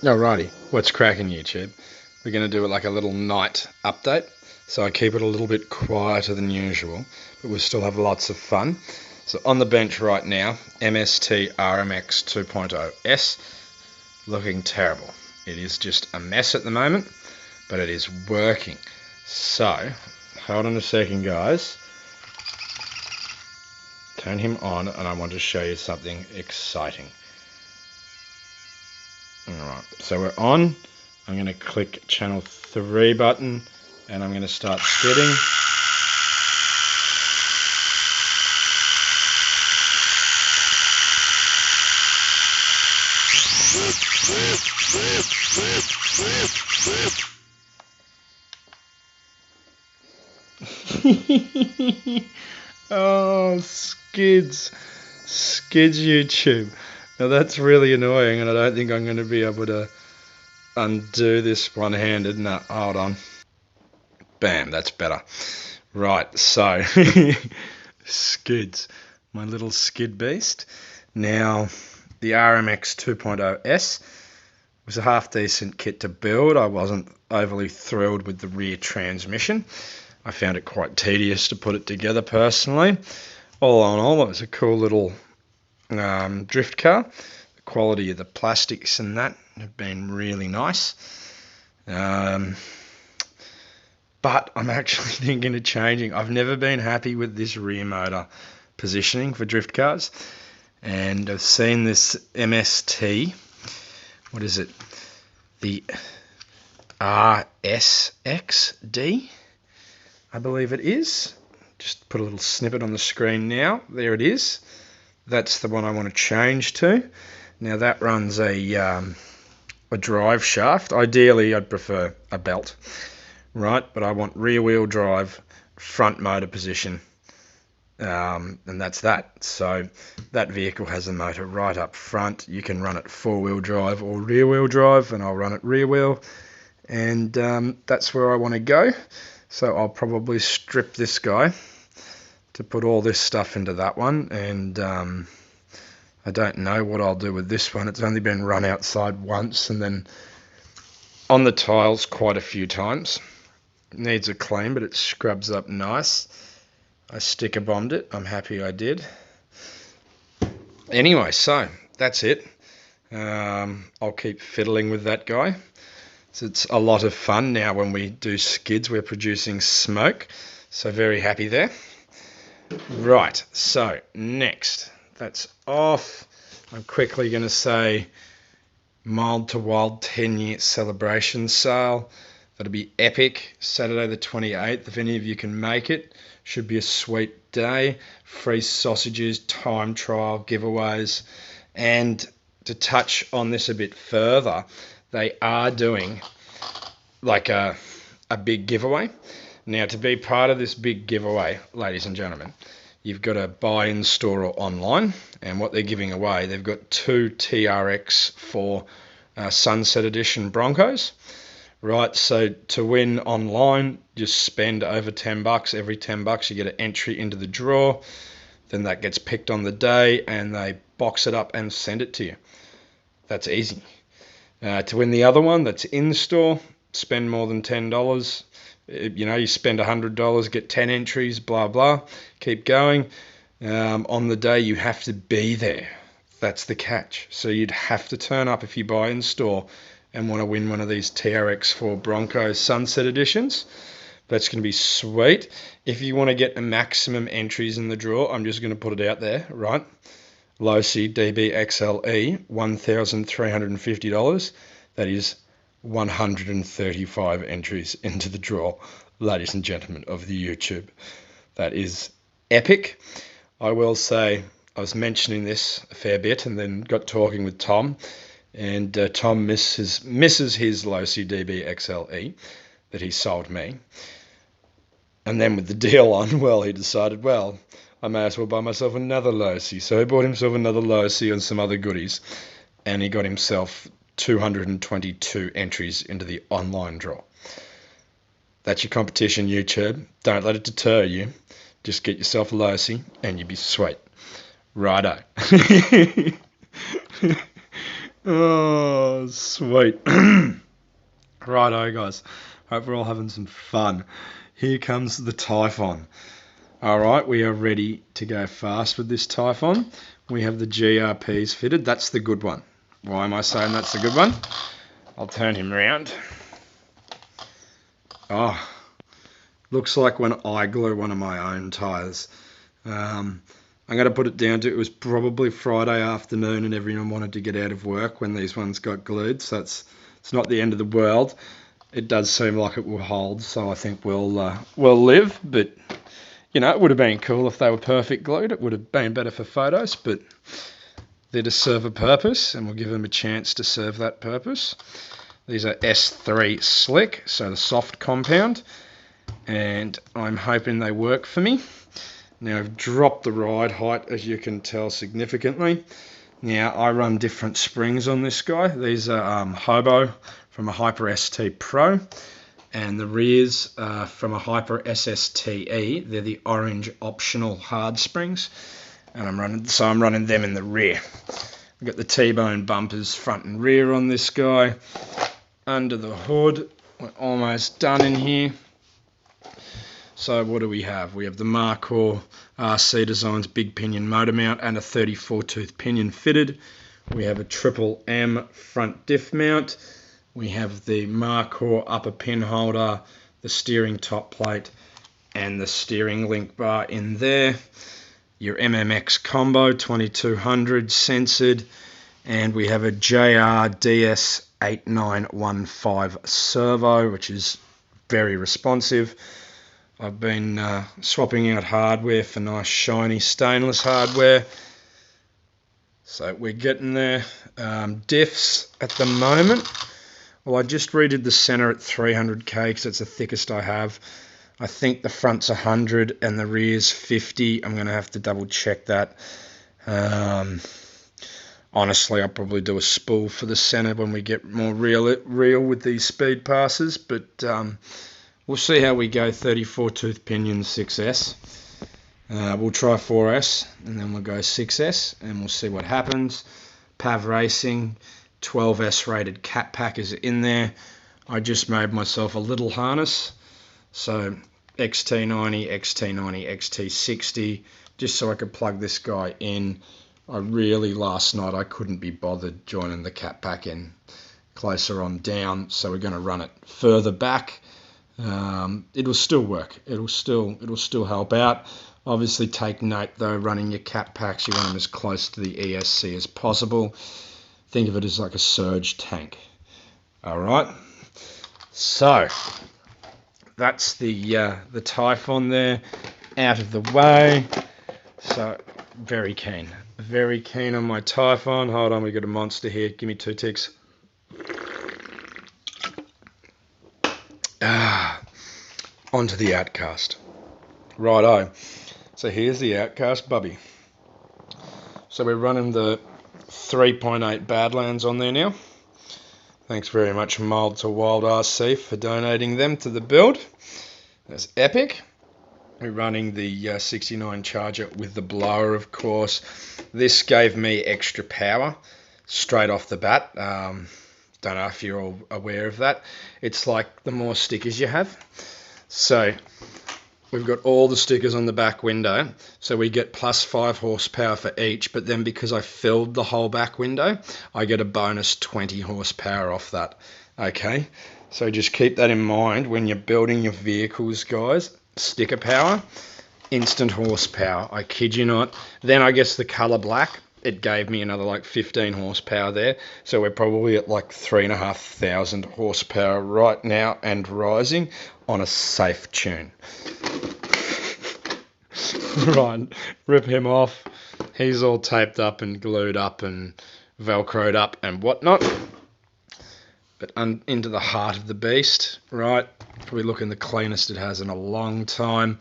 Alrighty, what's cracking YouTube? We're going to do it like a little night update, so I keep it a little bit quieter than usual, but we still have lots of fun. So on the bench right now, MST Rmx 2.0S, looking terrible. It is just a mess at the moment, but it is working. So, hold on a second guys. Turn him on and I want to show you something exciting. Alright, so we're on. I'm going to click channel 3 button and I'm going to start skidding. Oh, skids YouTube. Now that's really annoying and I don't think I'm going to be able to undo this one-handed. No, hold on. Bam, that's better. Right, so skids, my little skid beast. Now the Rmx 2.0S was a half decent kit to build. I wasn't overly thrilled with the rear transmission. I found it quite tedious to put it together personally. All in all, it was a cool little drift car. The quality of the plastics and that have been really nice. But I'm actually thinking of changing. I've never been happy with this rear motor positioning for drift cars. And I've seen this MST, what is it? The RSXD, I believe it is. Just put a little snippet on the screen now. There it is. That's the one I want to change to. Now that runs a drive shaft. Ideally, I'd prefer a belt, right? But I want rear-wheel drive, front motor position, and that's that. So that vehicle has a motor right up front. You can run it four-wheel drive or rear-wheel drive, and I'll run it rear-wheel. And that's where I want to go. So I'll probably strip this guy to put all this stuff into that one, and I don't know what I'll do with this one. It's only been run outside once and then on the tiles quite a few times. It needs a clean, but it scrubs up nice. I sticker bombed it. I'm happy I did. Anyway, so that's it. I'll keep fiddling with that guy. So it's a lot of fun now when we do skids. We're producing smoke, so very happy there. Right, so next, that's off. I'm quickly going to say Mild to Wild 10-year celebration sale. That'll be epic. Saturday the 28th, if any of you can make it. Should be a sweet day. Free sausages, time trial, giveaways. And to touch on this a bit further, they are doing like a big giveaway. Now, to be part of this big giveaway, ladies and gentlemen, you've got to buy in store or online. And what they're giving away, they've got 2 TRX for Sunset Edition Broncos. Right, so to win online, just spend over $10. Every $10 you get an entry into the draw. Then that gets picked on the day and they box it up and send it to you. That's easy. To win the other one, that's in store, spend more than $10. You know, you spend $100, get 10 entries, blah, blah, keep going. On the day, you have to be there. That's the catch. So you'd have to turn up if you buy in store and want to win one of these TRX4 Broncos Sunset Editions. That's going to be sweet. If you want to get the maximum entries in the draw, I'm just going to put it out there, right? Losi DBXLE, $1,350. That is 135 entries into the draw, ladies and gentlemen of the YouTube. That is epic. I will say, I was mentioning this a fair bit and then got talking with Tom, and Tom misses his Losi DBXLE that he sold me. And then with the deal on, well, he decided, well, I may as well buy myself another Losi. So he bought himself another Losi and some other goodies, and he got himself 222 entries into the online draw. That's your competition, YouTube. Don't let it deter you. Just get yourself a Losi and you'll be sweet. Righto. Oh, sweet. Righto, guys. Hope we're all having some fun. Here comes the Typhon. Alright, we are ready to go fast with this Typhon. We have the GRPs fitted. That's the good one. Why am I saying that's the good one? I'll turn him around. Oh, looks like when I glue one of my own tyres. I'm going to put it down to it was probably Friday afternoon and everyone wanted to get out of work when these ones got glued. So it's not the end of the world. It does seem like it will hold, so I think we'll live. But you know, it would have been cool if they were perfect glued. It would have been better for photos, but they're to serve a purpose, and we'll give them a chance to serve that purpose. These are S3 slick, so the soft compound, and I'm hoping they work for me. Now I've dropped the ride height, as you can tell, significantly. Now I run different springs on this guy. These are Hobo from a Hyper ST Pro, and the rears from a Hyper SSTE. They're the orange optional hard springs, and I'm running them in the rear. We've got the T-bone bumpers front and rear on this guy. Under the hood, we're almost done in here. So what do we have? We have the Markhor Rc Designs big pinion motor mount and a 34 tooth pinion fitted. We have a Triple M front diff mount. We have the Markhor upper pin holder, the steering top plate, and the steering link bar in there. Your MMX combo 2200 censored, and we have a JR DS8915 servo, which is very responsive. I've been swapping out hardware for nice shiny stainless hardware, so we're getting there. Diffs at the moment, well, I just redid the center at 300k because it's the thickest I have. I think the front's 100 and the rear's 50. I'm going to have to double check that. Honestly, I'll probably do a spool for the center when we get more real with these speed passes, but we'll see how we go. 34 tooth pinion 6S. We'll try 4S and then we'll go 6S and we'll see what happens. Pav Racing 12S rated cat pack is in there. I just made myself a little harness. So XT90, XT90, XT60, just so I could plug this guy in. Last night I couldn't be bothered joining the cat pack in closer on down, so we're going to run it further back. It'll still work. It'll still help out. Obviously, take note though, running your cat packs, you want them as close to the ESC as possible. Think of it as like a surge tank. All right. So that's the Typhon there, out of the way. So very keen on my Typhon. Hold on, we got a monster here. Give me 2 ticks. Onto the Outcast. Righto. So here's the Outcast bubby. So we're running the 3.8 Badlands on there now. Thanks very much, Mild to Wild RC, for donating them to the build. That's epic. We're running the 69 Charger with the blower, of course. This gave me extra power straight off the bat. Don't know if you're all aware of that. It's like the more stickers you have. So we've got all the stickers on the back window, so we get plus 5 horsepower for each, but then because I filled the whole back window, I get a bonus 20 horsepower off that. Okay, so just keep that in mind when you're building your vehicles, guys. Sticker power, instant horsepower, I kid you not. Then I guess the color black, it gave me another like 15 horsepower there, so we're probably at like 3,500 horsepower right now and rising on a safe tune. Right, rip him off. He's all taped up and glued up and velcroed up and whatnot. But into the heart of the beast, right? Probably looking the cleanest it has in a long time.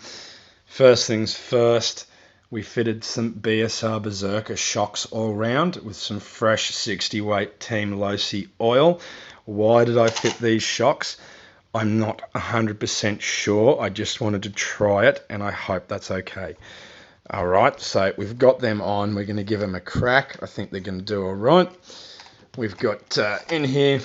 First things first, we fitted some BSR Berserker shocks all round with some fresh 60 weight Team Losi oil. Why did I fit these shocks? I'm not 100% sure. I just wanted to try it, and I hope that's okay. All right, so we've got them on. We're going to give them a crack. I think they're going to do all right. We've got in here,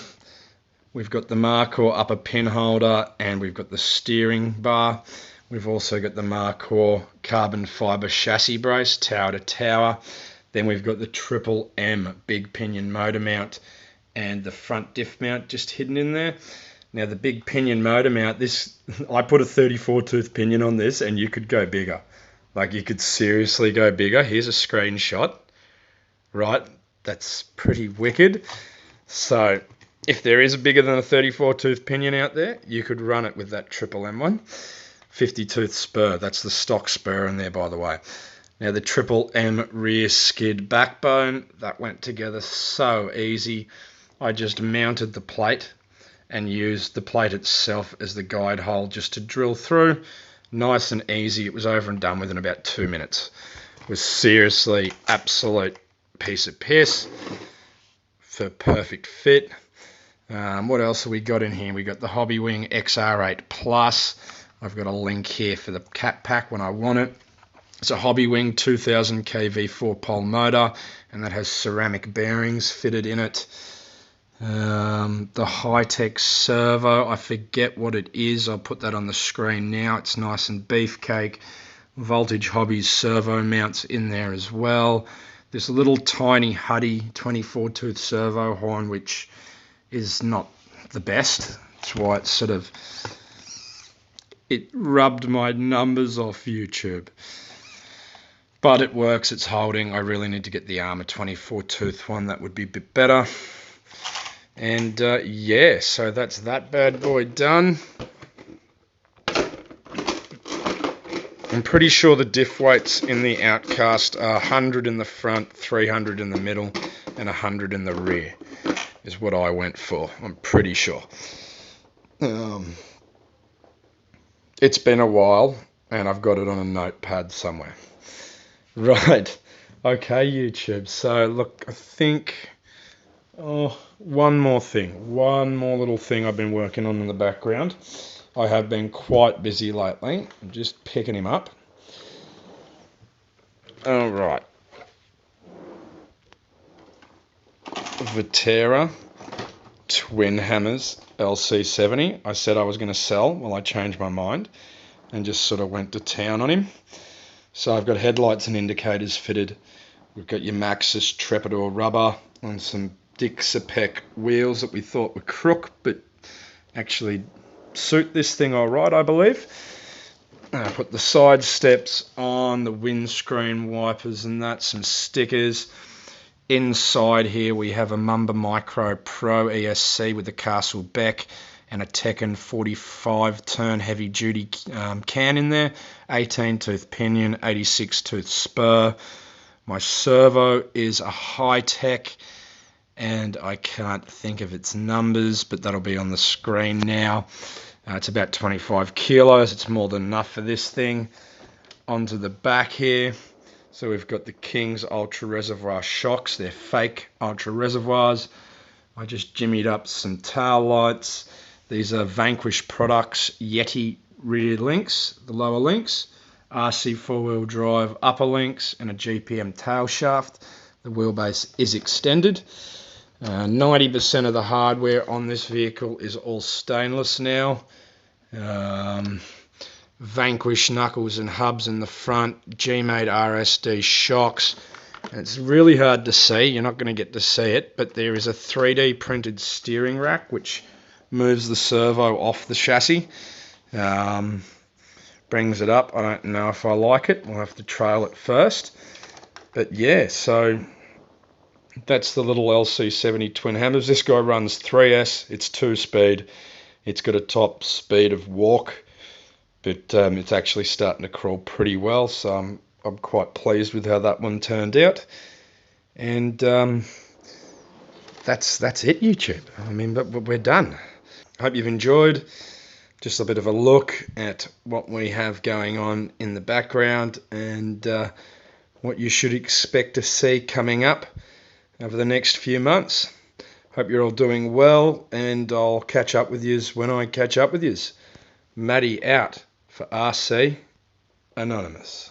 we've got the Markhor upper pin holder, and we've got the steering bar. We've also got the Markhor carbon fibre chassis brace, tower to tower. Then we've got the Triple M big pinion motor mount and the front diff mount just hidden in there. Now the big pinion motor mount, this, I put a 34 tooth pinion on this and you could go bigger. Like you could seriously go bigger. Here's a screenshot, right? That's pretty wicked. So if there is a bigger than a 34 tooth pinion out there, you could run it with that Triple M one. 50 tooth spur, that's the stock spur in there, by the way. Now the Triple M rear skid backbone, that went together so easy. I just mounted the plate and used the plate itself as the guide hole just to drill through. Nice and easy. It was over and done within about 2 minutes. It was seriously absolute piece of piss for perfect fit. What else have we got in here? We got the Hobbywing XR8 Plus. I've got a link here for the cat pack when I want it. It's a Hobbywing 2000 kV 4-pole motor, and that has ceramic bearings fitted in it. The high-tech servo, I forget what it is. I'll put that on the screen now. It's nice and beefcake. Voltage Hobbies servo mounts in there as well. This little tiny Huddy 24 tooth servo horn, which is not the best. That's why it's sort of, it rubbed my numbers off YouTube. But it works, it's holding. I really need to get the Arrma 24 tooth one. That would be a bit better. And yeah, so that's that bad boy done. I'm pretty sure the diff weights in the Outcast are 100 in the front, 300 in the middle, and 100 in the rear, is what I went for. I'm pretty sure. It's been a while, and I've got it on a notepad somewhere. Right, okay, YouTube. So look, I think, one more little thing I've been working on in the background. I have been quite busy lately. I'm just picking him up. All right. Vaterra twin hammers LC70. I said I was going to sell. Well, I changed my mind and just sort of went to town on him. So I've got headlights and indicators fitted. We've got your Maxxis Trepidor rubber and some Dixapec wheels that we thought were crook, but actually suit this thing all right, I believe. I put the side steps on, the windscreen wipers and that, some stickers. Inside here we have a Mumba Micro Pro ESC with the Castle Beck and a Tekken 45 turn heavy duty can in there. 18 tooth pinion, 86 tooth spur. My servo is a high-tech, and I can't think of its numbers, but that'll be on the screen now. It's about 25 kilos. It's more than enough for this thing. Onto the back here. So we've got the King's Ultra Reservoir shocks. They're fake Ultra Reservoirs. I just jimmied up some tail lights. These are Vanquish Products Yeti rear links, the lower links. RC four-wheel drive upper links and a GPM tail shaft. The wheelbase is extended. 90% of the hardware on this vehicle is all stainless now. Vanquish knuckles and hubs in the front, G-made RSD shocks. And it's really hard to see, you're not going to get to see it, but there is a 3D printed steering rack which moves the servo off the chassis. Brings it up. I don't know if I like it. We'll have to trail it first. But yeah, so that's the little LC70 twin hammers. This guy runs 3S. It's 2-speed. It's got a top speed of walk, but it's actually starting to crawl pretty well. So I'm quite pleased with how that one turned out. And that's it, YouTube. I mean, but we're done. I hope you've enjoyed. Just a bit of a look at what we have going on in the background and what you should expect to see coming up over the next few months. Hope you're all doing well, and I'll catch up with yous when I catch up with yous. Matty out for RC Anonymous.